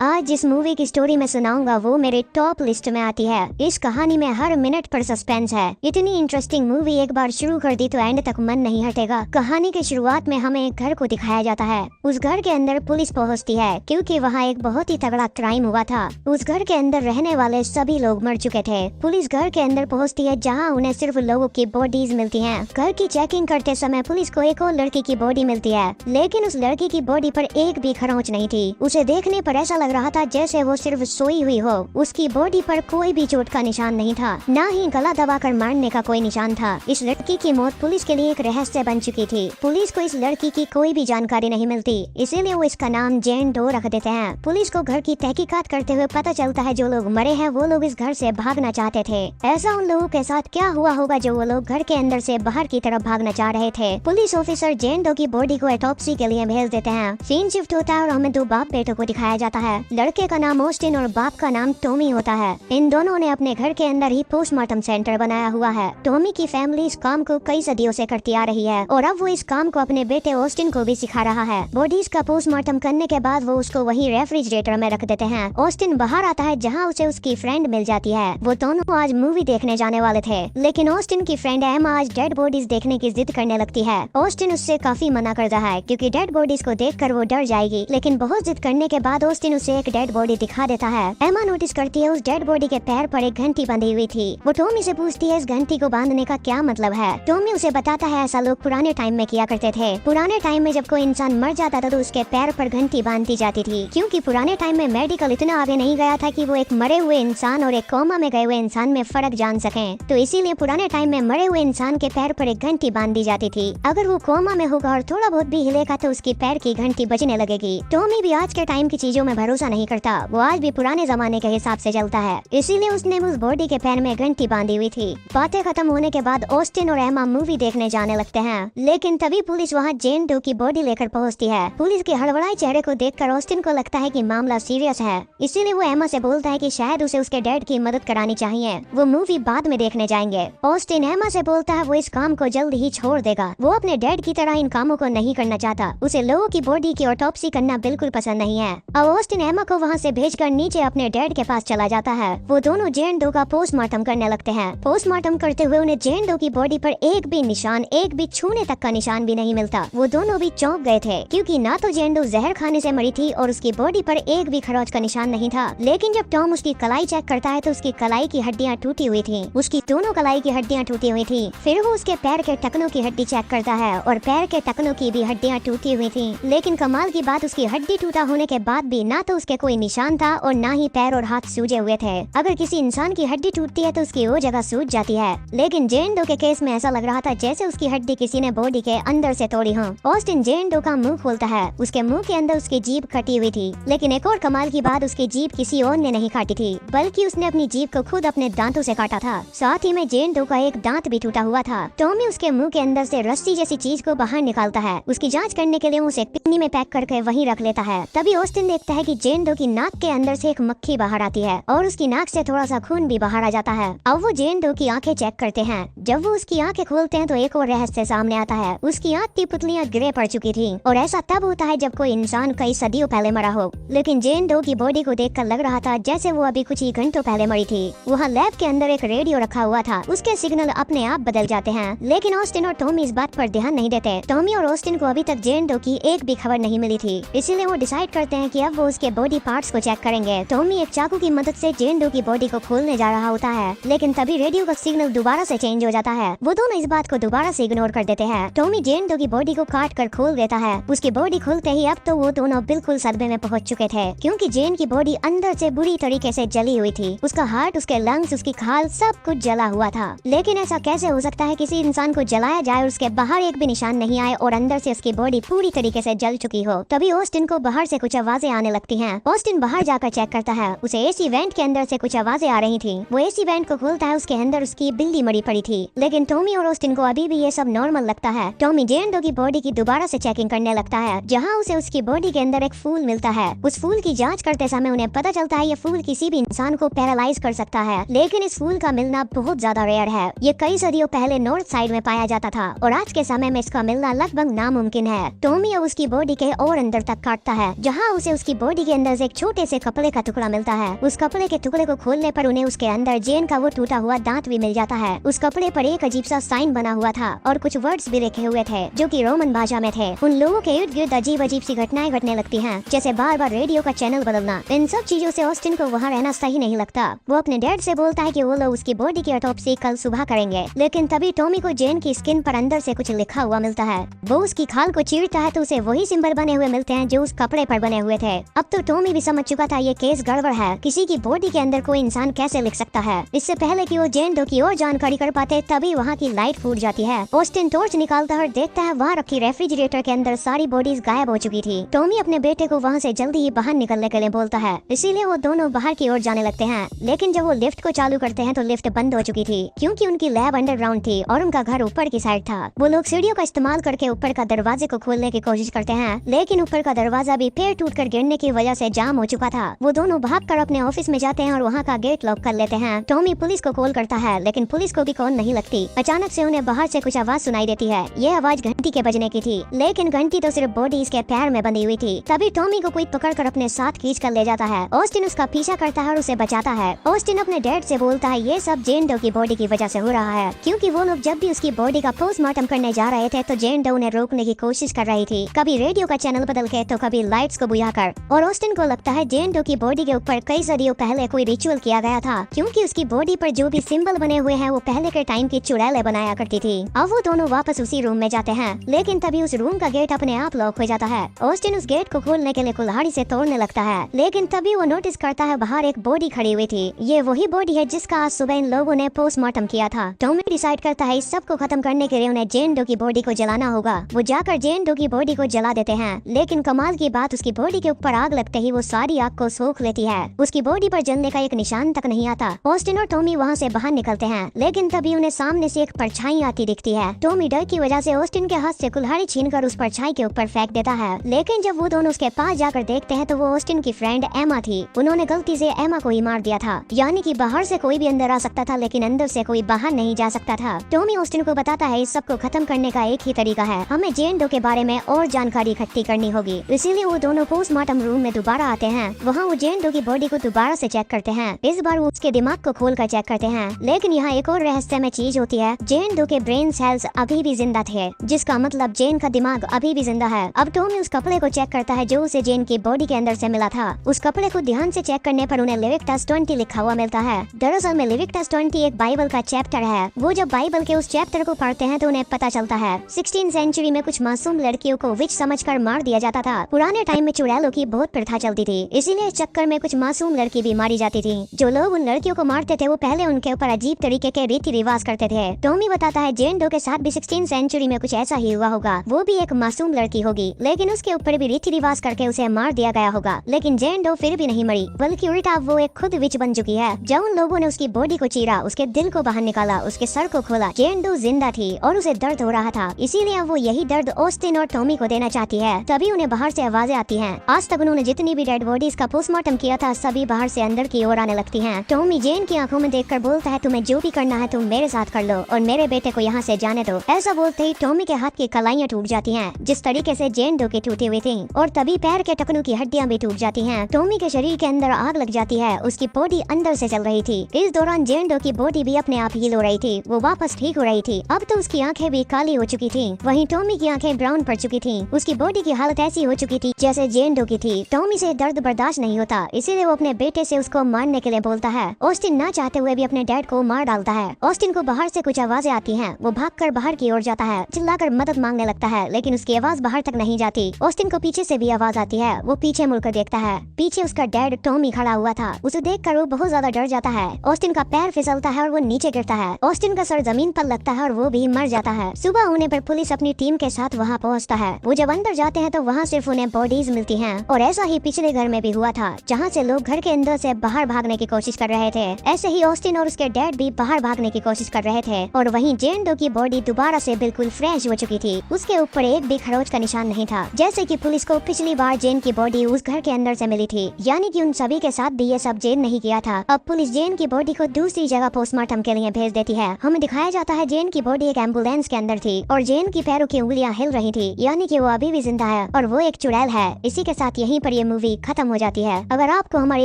आज जिस मूवी की स्टोरी मैं सुनाऊंगा वो मेरे टॉप लिस्ट में आती है। इस कहानी में हर मिनट पर सस्पेंस है। इतनी इंटरेस्टिंग मूवी एक बार शुरू कर दी तो एंड तक मन नहीं हटेगा। कहानी की शुरुआत में हमें एक घर को दिखाया जाता है। उस घर के अंदर पुलिस पहुंचती है क्योंकि वहाँ एक बहुत ही तगड़ा क्राइम हुआ था। उस घर के अंदर रहने वाले सभी लोग मर चुके थे। पुलिस घर के अंदर पहुँचती है जहाँ उन्हें सिर्फ लोगों की बॉडीज मिलती है। घर की चेकिंग करते समय पुलिस को एक और लड़की की बॉडी मिलती है, लेकिन उस लड़की की बॉडी पर एक भी खरोंच नहीं थी। उसे देखने पर ऐसा लग रहा था जैसे वो सिर्फ सोई हुई हो। उसकी बॉडी पर कोई भी चोट का निशान नहीं था, न ही गला दबाकर मारने का कोई निशान था। इस लड़की की मौत पुलिस के लिए एक रहस्य बन चुकी थी। पुलिस को इस लड़की की कोई भी जानकारी नहीं मिलती, इसीलिए वो इसका नाम जेन डो रख देते हैं। पुलिस को घर की तहकीकात करते हुए पता चलता है जो लोग मरे हैं वो लोग इस घर से भागना चाहते थे। ऐसा उन लोगों के साथ क्या हुआ होगा जो वो लोग घर के अंदर से बाहर की तरफ भागना चाह रहे थे। पुलिस ऑफिसर जेन डो की बॉडी को ऑटोप्सी के लिए भेज देते हैं। सीन शिफ्ट होता है और हमें दो बाप बेटों को दिखाया जाता है। लड़के का नाम ऑस्टिन और बाप का नाम टॉमी होता है। इन दोनों ने अपने घर के अंदर ही पोस्टमार्टम सेंटर बनाया हुआ है। टॉमी की फैमिली इस काम को कई सदियों से करती आ रही है और अब वो इस काम को अपने बेटे ऑस्टिन को भी सिखा रहा है। बॉडीज का पोस्टमार्टम करने के बाद वो उसको वही रेफ्रिजरेटर में रख देते हैं। ऑस्टिन बाहर आता है जहाँ उसे उसकी फ्रेंड मिल जाती है। वो दोनों आज मूवी देखने जाने वाले थे, लेकिन ऑस्टिन की फ्रेंड एमा आज डेड बॉडीज देखने की जिद करने लगती है। ऑस्टिन उससे काफी मना करता है क्योंकि डेड बॉडीज को देखकर वो डर जाएगी, लेकिन बहुत जिद करने के बाद ऑस्टिन उसे एक डेड बॉडी दिखा देता है। एमा नोटिस करती है उस डेड बॉडी के पैर पर एक घंटी बंधी हुई थी। वो टॉमी से पूछती है इस घंटी को बांधने का क्या मतलब है। टॉमी उसे बताता है ऐसा लोग पुराने टाइम में किया करते थे। पुराने टाइम में जब कोई इंसान मर जाता था तो उसके पैर पर घंटी बांधी जाती थी, क्योंकि पुराने टाइम में मेडिकल इतना आगे नहीं गया था कि वो एक मरे हुए इंसान और एक कोमा में गए हुए इंसान में फर्क जान सकें। तो इसीलिए पुराने टाइम में मरे हुए इंसान के पैर पर एक घंटी बांधी जाती थी। अगर वो कोमा में होगा और थोड़ा बहुत भी हिलेगा तो उसकी पैर की घंटी बजने लगेगी। टॉमी भी आज के टाइम की चीजों में भरोसा नहीं करता, वो आज भी पुराने जमाने के हिसाब से चलता है, इसीलिए उसने उस बॉडी के पैर में घंटी बांधी हुई थी। बातें खत्म होने के बाद ऑस्टिन और एमा मूवी देखने जाने लगते हैं, लेकिन तभी पुलिस वहाँ जेन डो की बॉडी लेकर पहुँचती है। पुलिस के हड़बड़ाए चेहरे को देखकर ऑस्टिन को लगता है कि मामला सीरियस है, इसीलिए वो एमा से बोलता है कि शायद उसे उसके डैड की मदद करानी चाहिए, वो मूवी बाद में देखने जाएंगे। ऑस्टिन एमा से बोलता है वो इस काम को जल्द ही छोड़ देगा। वो अपने डैड की तरह इन कामों को नहीं करना चाहता, उसे लोगों की बॉडी की ऑटोप्सी करना बिल्कुल पसंद नहीं है। अब ऑस्टिन एमा को वहाँ से भेजकर नीचे अपने डैड के पास चला जाता है। वो दोनों जेन डो का पोस्टमार्टम करने लगते हैं। पोस्टमार्टम करते हुए उन्हें जेन डो की बॉडी पर एक भी निशान, एक भी छूने तक का निशान भी नहीं मिलता। वो दोनों भी चौंक गए थे क्योंकि ना तो जेन डो जहर खाने से मरी थी और उसकी बॉडी पर एक भी खरोच का निशान नहीं था। लेकिन जब टॉम उसकी कलाई चेक करता है तो उसकी कलाई की हड्डियाँ टूटी हुई थी। उसकी दोनों कलाई की हड्डियाँ टूटी हुई थी। फिर वो उसके पैर के टखनों की हड्डी चेक करता है और पैर के टखनों की भी हड्डियाँ टूटी हुई थी। लेकिन कमाल की बात, उसकी हड्डी टूटा होने के बाद भी ना तो उसके कोई निशान था और ना ही पैर और हाथ सूजे हुए थे। अगर किसी इंसान की हड्डी टूटती है तो उसकी वो जगह सूज जाती है, लेकिन जेन डो के केस में ऐसा लग रहा था जैसे उसकी हड्डी किसी ने बॉडी के अंदर से तोड़ी हो। ऑस्टिन जेन डो का मुंह खोलता है, उसके मुंह के अंदर उसकी जीभ कटी हुई थी, लेकिन एक और कमाल की बात, उसकी जीभ किसी और ने नहीं काटी थी, बल्कि उसने अपनी जीभ को खुद अपने दांतों से काटा था। साथ ही में जेन डो का एक दांत भी टूटा हुआ था। टॉमी उसके मुंह के अंदर से रस्सी जैसी चीज को बाहर निकालता है। उसकी जाँच करने के लिए उसे पिन्नी में पैक करके वहीं रख लेता है। तभी ऑस्टिन देखता है कि जेन डो की नाक के अंदर से एक मक्खी बाहर आती है और उसकी नाक से थोड़ा सा खून भी बाहर आ जाता है। अब वो जेन डो की आंखें चेक करते हैं। जब वो उसकी आंखें खोलते हैं तो एक और रहस्य सामने आता है। उसकी आंख की पुतलियां ग्रे पड़ चुकी थी और ऐसा तब होता है जब कोई इंसान कई सदियों पहले मरा हो, लेकिन जेन डो की बॉडी को देखकर लग रहा था जैसे वो अभी कुछ ही घंटों पहले मरी थी। वहाँ लैब के अंदर एक रेडियो रखा हुआ था, उसके सिग्नल अपने आप बदल जाते हैं, लेकिन ऑस्टिन और टॉमी इस बात पर ध्यान नहीं देते। टॉमी और ऑस्टिन को अभी तक जेन डो की एक भी खबर नहीं मिली थी, इसीलिए वो डिसाइड करते हैं कि अब वो उसके बॉडी पार्ट्स को चेक करेंगे। टॉमी एक चाकू की मदद से जेन डो की बॉडी को खोलने जा रहा होता है, लेकिन तभी रेडियो का सिग्नल दोबारा से चेंज हो जाता है। वो दोनों इस बात को दोबारा से इग्नोर कर देते हैं। टॉमी जेन डो की बॉडी को काट कर खोल देता है। उसकी बॉडी खुलते ही अब तो वो दोनों बिल्कुल सदमे में पहुंच चुके थे, क्योंकि जेन की बॉडी अंदर से बुरी तरीके से जली हुई थी। उसका हार्ट, उसके लंग्स, उसकी खाल सब कुछ जला हुआ था। लेकिन ऐसा कैसे हो सकता है किसी इंसान को जलाया जाए और उसके बाहर एक भी निशान नहीं आए और अंदर से उसकी बॉडी पूरी तरीके से जल चुकी हो। तभी ऑस्टिन को बाहर से कुछ आवाजें आने लगती हैं। ऑस्टिन बाहर जाकर चेक करता है, उसे एसी वेंट के अंदर से कुछ आवाजें आ रही थी। वो एसी वेंट को खोलता है, उसके अंदर उसकी बिल्ली मरी पड़ी थी, लेकिन टॉमी और ऑस्टिन को अभी भी ये सब नॉर्मल लगता है। टॉमी जेन डो की बॉडी की दोबारा से चेकिंग करने लगता है, जहाँ उसे उसकी बॉडी के अंदर एक फूल मिलता है। उस फूल की जांच करते समय उन्हें पता चलता है ये फूल किसी भी इंसान को पैरालाइज कर सकता है, लेकिन इस फूल का मिलना बहुत ज्यादा रेयर है। ये कई सदियों पहले नॉर्थ साइड में पाया जाता था और आज के समय में इसका मिलना लगभग नामुमकिन है। टॉमी अब उसकी बॉडी के और अंदर तक काटता है, जहाँ उसे उसकी बॉडी के अंदर से एक छोटे से कपड़े का टुकड़ा मिलता है। उस कपड़े के टुकड़े को खोलने पर उन्हें उसके अंदर जेन का वो टूटा हुआ दांत भी मिल जाता है। उस कपड़े पर एक अजीब सा साइन बना हुआ था और कुछ वर्ड्स भी लिखे हुए थे जो कि रोमन भाषा में थे। उन लोगों के इर्द गिर्द अजीब अजीब सी घटनाएं घटने लगती हैं, जैसे बार बार रेडियो का चैनल बदलना। इन सब चीजों से ऑस्टिन को वहाँ रहना सही नहीं लगता। वो अपने डैड से बोलता है कि वो लोग उसकी बॉडी की ऑटोप्सी कल सुबह करेंगे, लेकिन तभी टॉमी को जेन की स्किन पर अंदर से कुछ लिखा हुआ मिलता है। वो उसकी खाल को चीरता है तो उसे वही सिंबल बने हुए मिलते हैं जो उस कपड़े पर बने हुए थे। अब तो टॉमी भी समझ चुका था ये केस गड़बड़ है। किसी की बॉडी के अंदर कोई इंसान कैसे लिख सकता है। इससे पहले कि वो जेन डो की और जानकारी कर पाते तभी वहाँ की लाइट फूट जाती है। ऑस्टिन टॉर्च निकालता है और देखता है वहाँ रखी रेफ्रिजरेटर के अंदर सारी बॉडीज गायब हो चुकी थी। टॉमी अपने बेटे को वहाँ से जल्दी ही बाहर निकलने के लिए बोलता है, इसीलिए वो दोनों बाहर की ओर जाने लगते हैं। लेकिन जब वो लिफ्ट को चालू करते हैं तो लिफ्ट बंद हो चुकी थी, क्योंकि उनकी लैब अंडरग्राउंड थी और उनका घर ऊपर की साइड था। वो लोग सीढ़ियों का इस्तेमाल करके ऊपर का दरवाजे को खोलने की कोशिश करते हैं, लेकिन ऊपर का दरवाजा भी पेड़ टूटकर गिरने की वजह से जाम हो चुका था। वो दोनों भागकर अपने ऑफिस में जाते हैं और वहाँ का गेट लॉक कर लेते हैं। टॉमी पुलिस को कॉल करता है, लेकिन पुलिस को भी कॉल नहीं लगती। अचानक से उन्हें बाहर से कुछ आवाज सुनाई देती है। ये आवाज घंटी के बजने की थी, लेकिन घंटी तो सिर्फ बॉडी इसके पैर में बंधी हुई थी। तभी टॉमी को कोई पकड़कर अपने साथ खींच कर ले जाता है। ऑस्टिन उसका पीछा करता है और उसे बचाता है। ऑस्टिन अपने डैड से बोलता है ये सब जेन डो की बॉडी की वजह से हो रहा है, क्योंकि वो लोग जब भी उसकी बॉडी का पोस्टमार्टम करने जा रहे थे तो जेन डो उन्हें रोकने की कोशिश कर रही थी, कभी रेडियो का चैनल बदल के तो कभी लाइट्स को बुझाकर। और ऑस्टिन को लगता है जेन डो की बॉडी के ऊपर कई सदियों पहले कोई रिचुअल किया गया था, क्योंकि उसकी बॉडी पर जो भी सिंबल बने हुए हैं वो पहले के टाइम की चुड़ैलें बनाया करती थी। अब वो दोनों वापस उसी रूम में जाते हैं, लेकिन तभी उस रूम का गेट अपने आप लॉक हो जाता है। ऑस्टिन उस गेट को खोलने के लिए कुल्हाड़ी से तोड़ने लगता है, लेकिन तभी वो नोटिस करता है बाहर एक बॉडी खड़ी हुई थी। ये वही बॉडी है जिसका आज सुबह इन लोगों ने पोस्टमार्टम किया था। टॉमी डिसाइड करता है इस सब को खत्म करने के लिए उन्हें जेन डो की बॉडी को जलाना होगा। वो जाकर जेन डो की बॉडी को जला देते हैं, लेकिन कमाल की बात उसकी बॉडी के ऊपर आग लगते ही वो सारी आग को सोख लेती है। उसकी बॉडी पर जलने का एक निशान तक नहीं आता। ऑस्टिन और टॉमी वहाँ से बाहर निकलते हैं, लेकिन तभी उन्हें सामने से एक परछाई आती दिखती है। टॉमी डर की वजह से ऑस्टिन के हाथ से कुल्हाड़ी छीनकर उस परछाई के ऊपर फेंक देता है, लेकिन जब वो दोनों उसके पास जाकर देखते हैं तो वो ऑस्टिन की फ्रेंड एमा थी। उन्होंने गलती से एमा को ही मार दिया था, यानी कि बाहर से कोई भी अंदर आ सकता था लेकिन अंदर से कोई बाहर नहीं जा सकता था। टॉमी ऑस्टिन को बताता है इस सब को खत्म करने का एक ही तरीका है, हमें जेन डो के बारे में और जानकारी इकट्ठी करनी होगी। इसीलिए वो दोनों पोस्टमार्टम रूम में दोबारा आते हैं। वहाँ वो जेन डो की बॉडी को दोबारा से चेक करते हैं। इस बार वो उसके दिमाग को खोल कर चेक करते हैं, लेकिन यहाँ एक और रहस्यमय चीज होती है। जेन डो के ब्रेन सेल्स अभी भी जिंदा थे, जिसका मतलब जेन का दिमाग अभी भी जिंदा है। अब टॉमी उस कपड़े को चेक करता है जो उसे जेन की बॉडी के अंदर से मिला था। उस कपड़े को ध्यान से चेक करने पर उन्हें लेविटिकस 20 लिखा हुआ मिलता है। दरअसल में लेविटिकस 20 एक बाइबल का चैप्टर है। वो जब बाइबल के उस चैप्टर को पढ़ते हैं तो उन्हें पता चलता है 16th सेंचुरी में कुछ मासूम लड़कियों को विच समझकर मार दिया जाता था। पुराने टाइम में चुड़ैलों की बहुत प्रथा चलती थी, इसीलिए इस चक्कर में कुछ मासूम लड़की भी मारी जाती थी। जो लोग उन लड़कियों को मारते थे वो पहले उनके ऊपर अजीब तरीके के रीति रिवाज करते थे। टॉमी बताता है जेन डो के साथ भी 16th सेंचुरी में कुछ ऐसा ही हुआ होगा। वो भी एक मासूम लड़की होगी, लेकिन उसके ऊपर भी रीति रिवाज करके उसे मार दिया गया होगा। लेकिन जेन डो फिर भी नहीं मरी, बल्कि उल्टा वो एक खुद विच बन चुकी है। जब उन लोगों ने उसकी बॉडी को चीरा, उसके दिल को बाहर निकाला, उसके सर को खोला, जेन डो जिंदा थी और उसे दर्द हो रहा था। इसीलिए अब वो यही दर्द ऑस्टिन और टॉमी को देना चाहती है। तभी उन्हें बाहर से आवाजें आती हैं। आज तक उन्होंने जितनी भी डेड बॉडीज का पोस्टमार्टम किया था सभी बाहर से अंदर की ओर आने लगती हैं। टॉमी जेन की आंखों में देखकर बोलता है तुम्हें जो भी करना है तुम मेरे साथ कर लो और मेरे बेटे को यहाँ से जाने दो। ऐसा बोलते ही टॉमी के हाथ की कलाइयाँ टूट जाती हैं, जिस तरीके से जेन डो की टूटी हुई थी, और तभी पैर के टखनों की हड्डियाँ भी टूट जाती हैं। टॉमी के शरीर के अंदर आग लग जाती है, उसकी बॉडी अंदर से चल रही थी। इस दौरान जेन डो की बॉडी भी अपने आप हील हो रही थी, वो वापस ठीक हो रही थी। अब तो उसकी आंखें भी काली हो चुकी थी, वहीं टॉमी की आंखें ब्राउन पड़ चुकी थी। उसकी बॉडी की हालत ऐसी हो चुकी थी जैसे जेन डो की थी। टॉमी से दर्द बर्दाश्त नहीं होता, इसीलिए वो अपने बेटे से उसको मारने के लिए बोलता है। ऑस्टिन ना चाहते हुए भी अपने डैड को मार डालता है। ऑस्टिन को बाहर से कुछ आवाजें आती हैं, वो भागकर बाहर की ओर जाता है, चिल्लाकर मदद मांगने लगता है, लेकिन उसकी आवाज बाहर तक नहीं जाती। ऑस्टिन को पीछे से भी आवाज आती है, वो पीछे मुड़कर देखता है। पीछे उसका डैड टॉमी खड़ा हुआ था। उसे देखकर वो बहुत ज्यादा डर जाता है। ऑस्टिन का पैर फिसलता है और वो नीचे गिरता है। ऑस्टिन का सर जमीन पर लगता है और वो भी मर जाता है। सुबह होने पर पुलिस अपनी टीम के साथ वहाँ पहुँचता है। वो जब अंदर जाते हैं तो वहाँ सिर्फ उन्हें बॉडीज मिलती हैं, और ऐसा ही पिछले घर में भी हुआ था, जहाँ से लोग घर के अंदर से बाहर भागने की कोशिश कर रहे थे। ऐसे ही ऑस्टिन और उसके डैड भी बाहर भागने की कोशिश कर रहे थे, और वहीं जेन डो की बॉडी दोबारा से बिल्कुल फ्रेश हो चुकी थी। उसके ऊपर एक भी खरोच का निशान नहीं था, जैसे कि पुलिस को पिछली बार जेन की बॉडी उस घर के अंदर से मिली थी। यानी कि उन सभी के साथ भी ये सब जेन नहीं किया था। अब पुलिस जेन की बॉडी को दूसरी जगह पोस्टमार्टम के लिए भेज देती है। हमें दिखाया जाता है जेन की बॉडी एक एम्बुलेंस के अंदर थी और जेन की पैरों की उंगलियां हिल रही थी, यानी कि वो अभी भी जिंदा है और वो एक चुड़ैल है। इसी के साथ यहीं पर ये मूवी खत्म हो जाती है। अगर आपको हमारी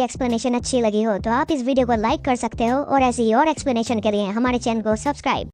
एक्सप्लेनेशन अच्छी लगी हो तो आप इस वीडियो को लाइक कर सकते हो और ऐसी और एक्सप्लेनेशन के लिए हमारे चैनल को सब्सक्राइब